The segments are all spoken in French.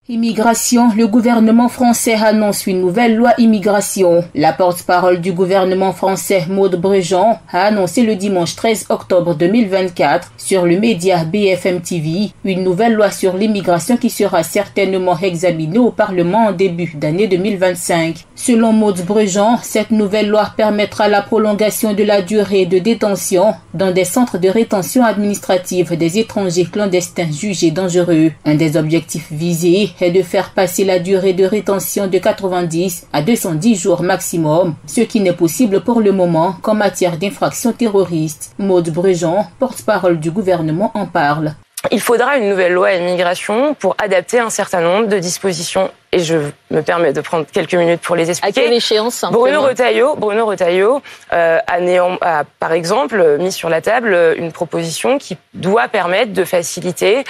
Immigration, le gouvernement français annonce une nouvelle loi immigration. La porte-parole du gouvernement français, Maud Brejean, a annoncé le dimanche 13 octobre 2024 sur le média BFM TV une nouvelle loi sur l'immigration qui sera certainement examinée au Parlement en début d'année 2025. Selon Maud Brejean, cette nouvelle loi permettra la prolongation de la durée de détention dans des centres de rétention administrative des étrangers clandestins jugés dangereux. Un des objectifs visés est de faire passer la durée de rétention de 90 à 210 jours maximum, ce qui n'est possible pour le moment qu'en matière d'infractions terroristes. Maud Brejean, porte-parole du gouvernement, en parle. Il faudra une nouvelle loi immigration pour adapter un certain nombre de dispositions. Et je me permets de prendre quelques minutes pour les expliquer. À quelle échéance Bruno Retailleau a, par exemple, mis sur la table une proposition qui doit permettre de faciliter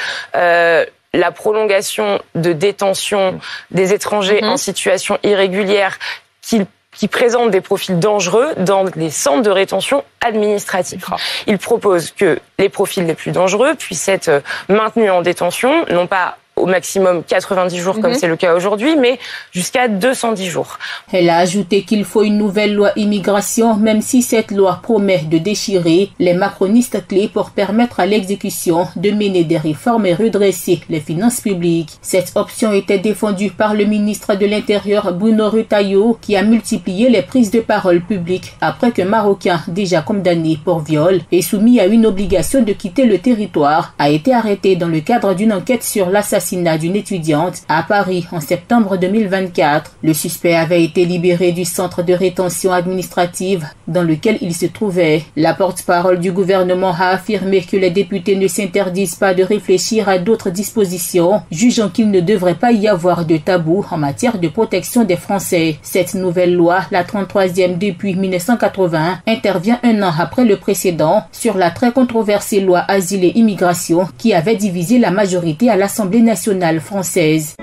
la prolongation de détention des étrangers en situation irrégulière qui présentent des profils dangereux dans les centres de rétention administratifs. Il propose que les profils les plus dangereux puissent être maintenus en détention, non pas au maximum 90 jours comme c'est le cas aujourd'hui, mais jusqu'à 210 jours. Elle a ajouté qu'il faut une nouvelle loi immigration, même si cette loi promet de déchirer les macronistes clés pour permettre à l'exécution de mener des réformes et redresser les finances publiques. Cette option était défendue par le ministre de l'Intérieur Bruno Retailleau, qui a multiplié les prises de parole publiques après qu'un Marocain déjà condamné pour viol et soumis à une obligation de quitter le territoire a été arrêté dans le cadre d'une enquête sur l'assassinat d'une étudiante à Paris en septembre 2024. Le suspect avait été libéré du centre de rétention administrative dans lequel il se trouvait. La porte-parole du gouvernement a affirmé que les députés ne s'interdisent pas de réfléchir à d'autres dispositions, jugeant qu'il ne devrait pas y avoir de tabou en matière de protection des Français. Cette nouvelle loi, la 33e depuis 1980, intervient un an après le précédent sur la très controversée loi Asile et Immigration qui avait divisé la majorité à l'Assemblée nationale française.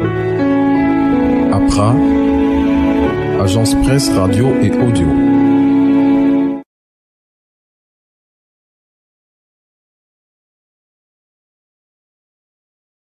APRA, Agence Presse, Radio et Audio.